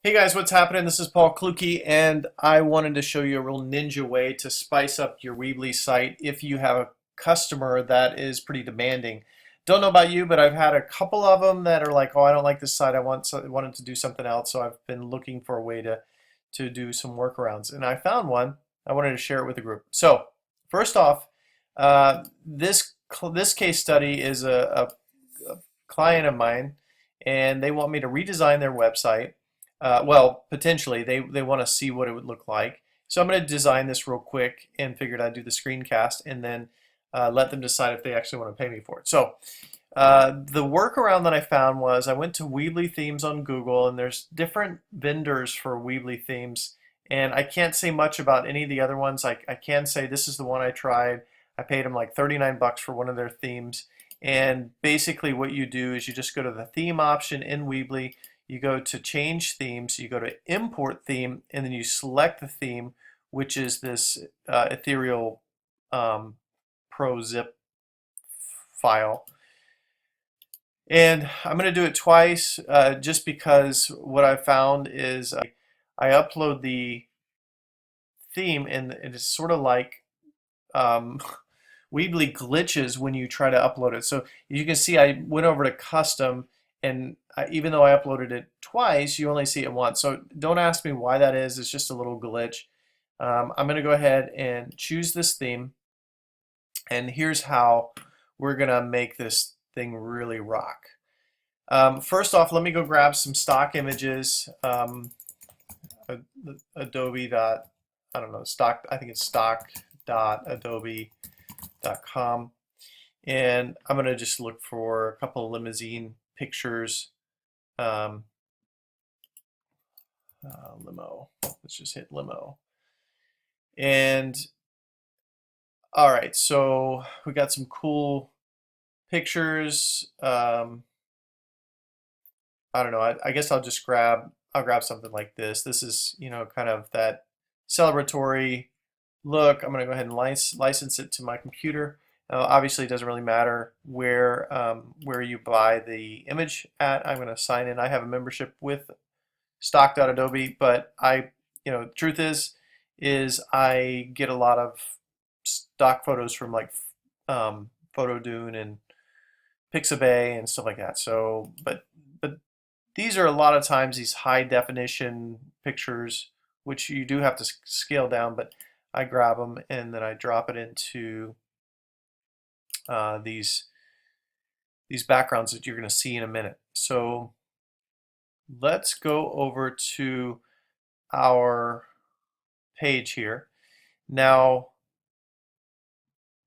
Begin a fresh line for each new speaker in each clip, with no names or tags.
Hey guys, what's happening? This is Paul Kluke, and I wanted to show you a real ninja way to spice up your Weebly site if you have a customer that is pretty demanding. Don't know about you, but I've had a couple of them that are like, "Oh, I don't like this site. wanted to do something else." So I've been looking for a way to do some workarounds, and I found one. I wanted to share it with the group. So first off, this case study is a client of mine, and they want me to redesign their website. Well, potentially, they want to see what it would look like. So I'm going to design this real quick and figured I'd do the screencast and then let them decide if they actually want to pay me for it. So the workaround that I found was I went to Weebly Themes on Google, and there's different vendors for Weebly Themes. And I can't say much about any of the other ones. I can say this is the one I tried. I paid them like 39 bucks for one of their themes. And basically what you do is you just go to the theme option in Weebly, you go to change themes, you go to import theme, and then you select the theme, which is this Ethereal Pro zip file. And I'm going to do it twice just because what I found is I upload the theme and it's sort of like um, Weebly glitches when you try to upload it. So you can see I went over to custom, and even though I uploaded it twice, you only see it once. So don't ask me why that is. It's just a little glitch. I'm going to go ahead and choose this theme, and here's how we're going to make this thing really rock. First off, let me go grab some stock images. Adobe dot, I don't know, stock, I think it's stock.adobe.com. And I'm going to just look for a couple of limousine pictures. Um, limo. Let's just hit limo. And all right, so we got some cool pictures. I don't know. I guess I'll grab something like this. This is, kind of that celebratory look. I'm going to go ahead and license it to my computer. Obviously, it doesn't really matter where you buy the image at. I'm going to sign in. I have a membership with stock.adobe, but truth is I get a lot of stock photos from like Photodune and Pixabay and stuff like that. So, but these are a lot of times these high definition pictures, which you do have to scale down, but I grab them and then I drop it into these backgrounds that you're going to see in a minute. So let's go over to our page here. Now,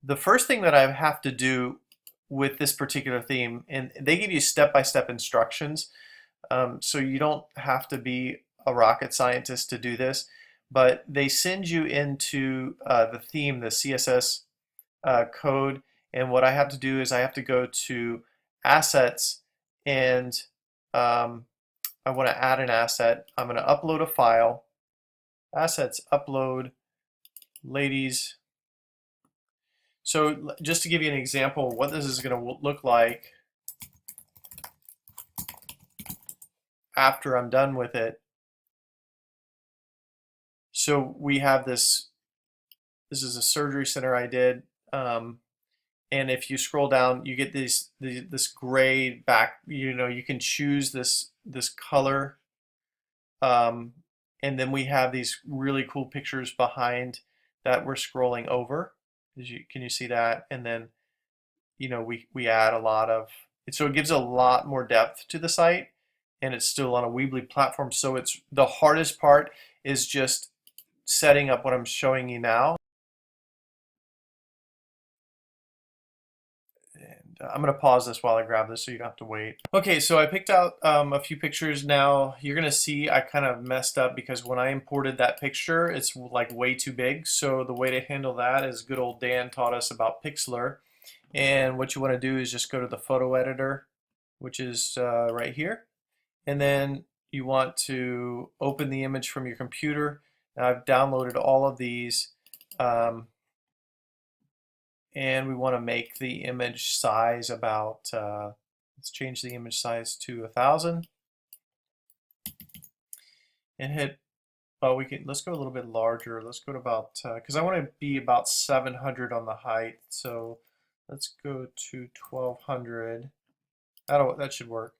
the first thing that I have to do with this particular theme, and they give you step-by-step instructions, so you don't have to be a rocket scientist to do this, but they send you into the theme, the CSS code, and what I have to do is I have to go to assets, and I want to add an asset. I'm going to upload a file, assets, upload, ladies. So just to give you an example of what this is going to look like after I'm done with it. So we have this is a surgery center I did. And if you scroll down, you get this gray back, you can choose this color. And then we have these really cool pictures behind that we're scrolling over. Can you see that? And then, we add a lot of, so it gives a lot more depth to the site, and it's still on a Weebly platform. So it's the hardest part is just setting up what I'm showing you now. And I'm going to pause this while I grab this so you don't have to wait. Okay, so I picked out a few pictures. Now you're going to see I kind of messed up because when I imported that picture, it's like way too big. So the way to handle that is good old Dan taught us about Pixlr. And what you want to do is just go to the photo editor, which is right here. And then you want to open the image from your computer. Now I've downloaded all of these. And we want to make the image size about, let's change the image size to 1,000. and hit, well, let's go a little bit larger. Let's go to about, because I want to be about 700 on the height. So let's go to 1200. That should work.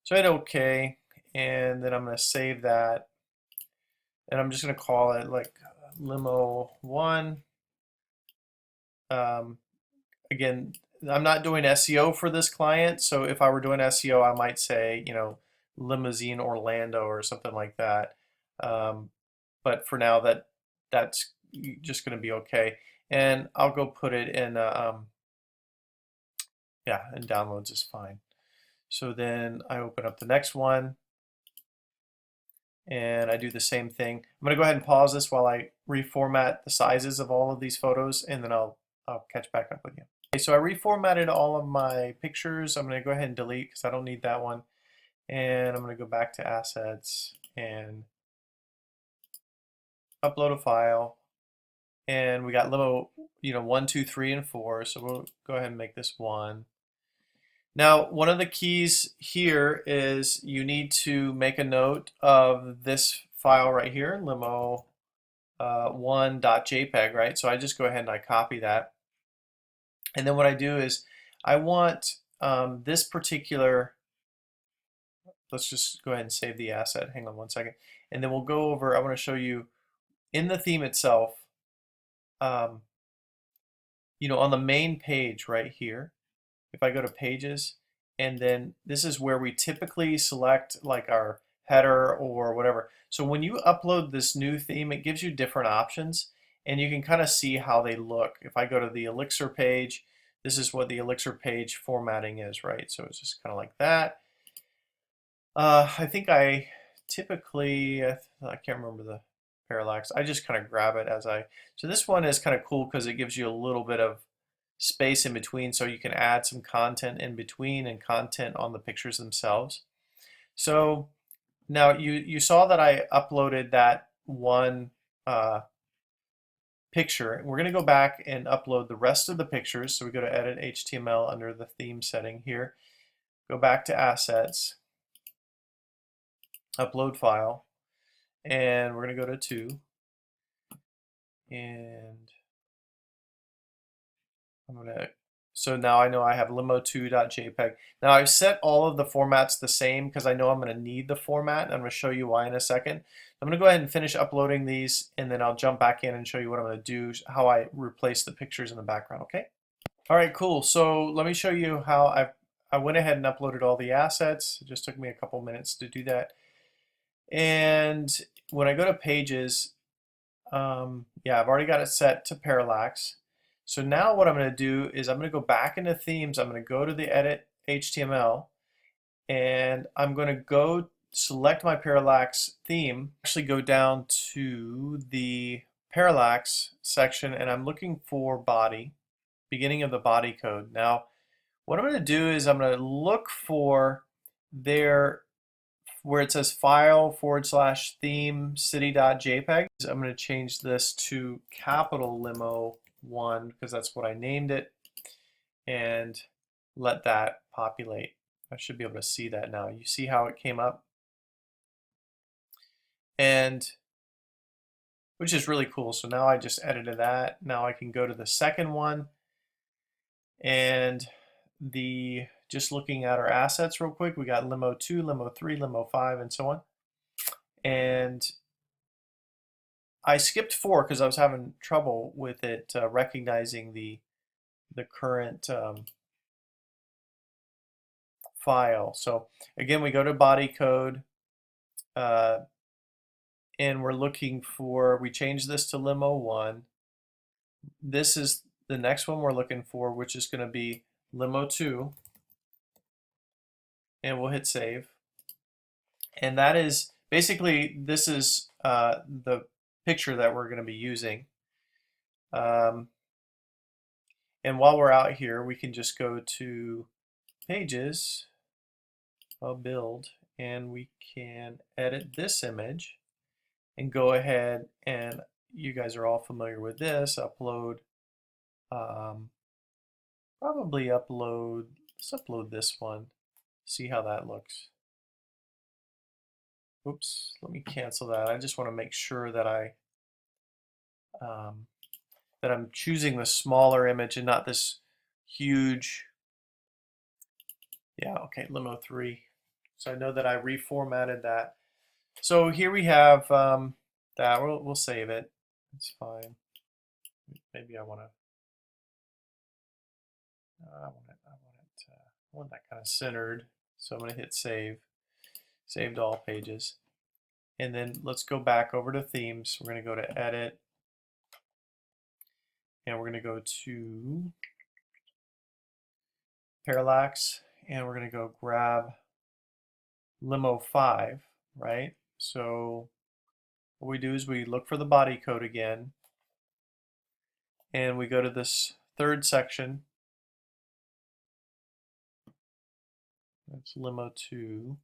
So hit OK, and then I'm going to save that, and I'm just going to call it like limo 1. Again, I'm not doing SEO for this client, so if I were doing SEO, I might say, Limousine Orlando or something like that. But for now, that's just going to be okay. And I'll go put it in, yeah, and downloads is fine. So then I open up the next one, and I do the same thing. I'm going to go ahead and pause this while I reformat the sizes of all of these photos, and then I'll catch back up with you. Okay, so I reformatted all of my pictures. I'm going to go ahead and delete because I don't need that one. And I'm going to go back to assets and upload a file. And we got limo, 1, 2, 3, and 4. So we'll go ahead and make this 1. Now, one of the keys here is you need to make a note of this file right here, limo 1.jpg, right? So I just go ahead and I copy that. And then what I do is I want this particular, let's just go ahead and save the asset. Hang on one second. And then we'll go over, I want to show you in the theme itself, on the main page right here, if I go to pages, and then this is where we typically select like our header or whatever. So when you upload this new theme, it gives you different options, and you can kind of see how they look. If I go to the Elixir page, this is what the Elixir page formatting is, right? So it's just kind of like that. I think I typically, I can't remember the parallax. I just kind of grab it as so this one is kind of cool because it gives you a little bit of space in between, so you can add some content in between and content on the pictures themselves. So now you saw that I uploaded that one picture. We're going to go back and upload the rest of the pictures. So we go to Edit HTML under the theme setting here. Go back to Assets, Upload File, and we're going to go to 2. And I'm going to, so now I know I have limo2.jpg. Now I've set all of the formats the same because I know I'm going to need the format. I'm going to show you why in a second. I'm going to go ahead and finish uploading these, and then I'll jump back in and show you what I'm going to do, how I replace the pictures in the background, okay? All right, cool. So let me show you how I went ahead and uploaded all the assets. It just took me a couple minutes to do that. And when I go to pages, yeah, I've already got it set to parallax. So now what I'm going to do is I'm going to go back into themes. I'm going to go to the edit HTML, and I'm going to go select my parallax theme, actually go down to the parallax section, and I'm looking for body, beginning of the body code. Now, what I'm going to do is I'm going to look for there where it says file / theme city.jpg. I'm going to change this to capital limo 1 because that's what I named it, and let that populate. I should be able to see that now. You see how it came up? And which is really cool. So now I just edited that. Now I can go to the second one, and just looking at our assets real quick, we got limo 2, limo 3, limo 5, and so on. And I skipped 4 because I was having trouble with it recognizing the current file. So again, we go to body code, and we're looking for, we change this to limo 1. This is the next one we're looking for, which is going to be limo 2. And we'll hit save. And that is basically, this is the picture that we're going to be using. And while we're out here, we can just go to pages, build, and we can edit this image and go ahead, and you guys are all familiar with this, upload, probably upload, let's upload this one, see how that looks. oops, let me cancel that. I just want to make sure that that I'm choosing the smaller image and not this huge. Yeah, okay, limo 3. So I know that I reformatted that. So here we have that. We'll save it. It's fine. Maybe I want to. I want that kind of centered. So I'm going to hit save. Saved all pages. And then let's go back over to themes. We're going to go to edit. And we're going to go to parallax. And we're going to go grab limo 5, right? So what we do is we look for the body code again. And we go to this third section. That's limo 2.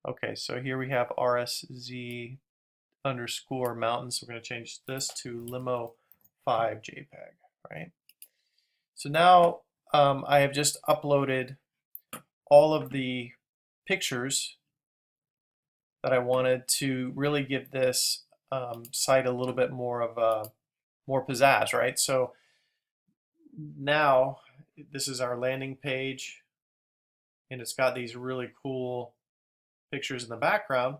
Okay, so here we have RSZ underscore mountains. We're going to change this to limo 5 JPEG, right? So now I have just uploaded all of the pictures that I wanted to really give this site a little bit more of more pizzazz, right? So now this is our landing page, and it's got these really cool pictures in the background.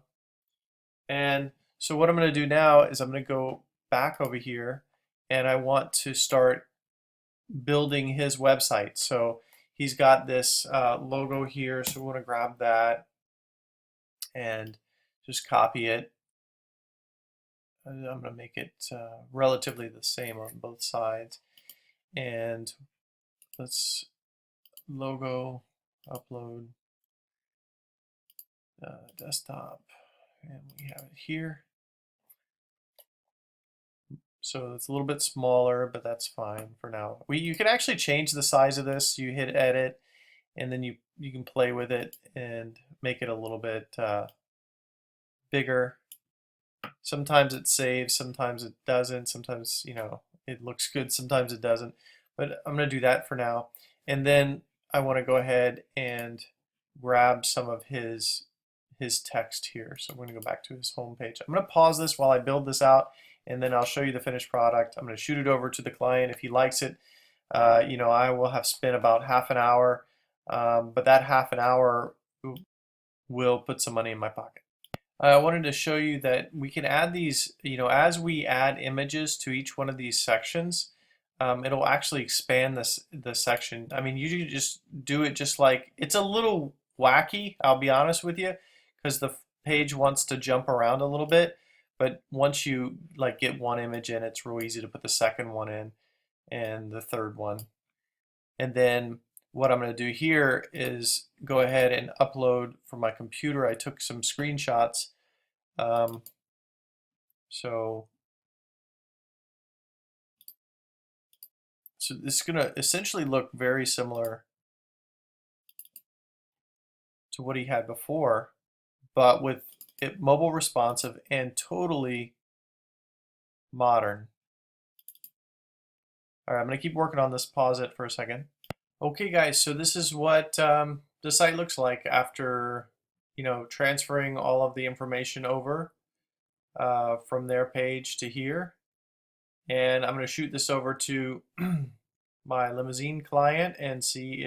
And so what I'm going to do now is I'm going to go back over here, and I want to start building his website. So he's got this logo here, so we want to grab that and just copy it. And I'm going to make it relatively the same on both sides. And let's logo upload desktop, and we have it here. So it's a little bit smaller, but that's fine for now. You can actually change the size of this. You hit edit, and then you can play with it and make it a little bit bigger. Sometimes it saves, sometimes it doesn't. Sometimes, you know, it looks good, sometimes it doesn't. But I'm going to do that for now. And then I want to go ahead and grab some of his text here. So I'm going to go back to his home page. I'm going to pause this while I build this out, and then I'll show you the finished product. I'm going to shoot it over to the client. If he likes it, you know, I will have spent about half an hour, but that half an hour will put some money in my pocket. I wanted to show you that we can add these, you know, as we add images to each one of these sections, it'll actually expand the section. I mean, you just do it just like, it's a little wacky, I'll be honest with you, because the page wants to jump around a little bit, but once you like get one image in, it's real easy to put the second one in and the third one. And then what I'm going to do here is go ahead and upload from my computer. I took some screenshots. So this is going to essentially look very similar to what he had before, but with it mobile responsive and totally modern. All right, I'm going to keep working on this. Pause it for a second. Okay, guys, so this is what the site looks like after, you know, transferring all of the information over from their page to here. And I'm going to shoot this over to my limousine client and see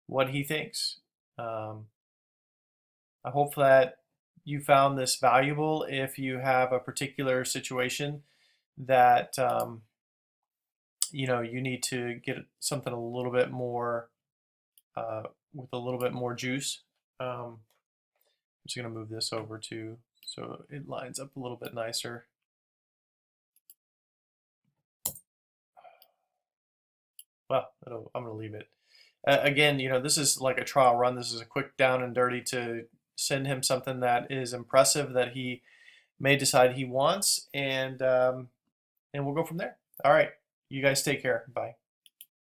what he thinks. I hope that you found this valuable. If you have a particular situation that you know, you need to get something a little bit more with a little bit more juice. I'm just going to move this over to so it lines up a little bit nicer. Well, I'm going to leave it. Again, you know, this is like a trial run. This is a quick down and dirty to send him something that is impressive that he may decide he wants, and we'll go from there. All right, you guys take care. Bye.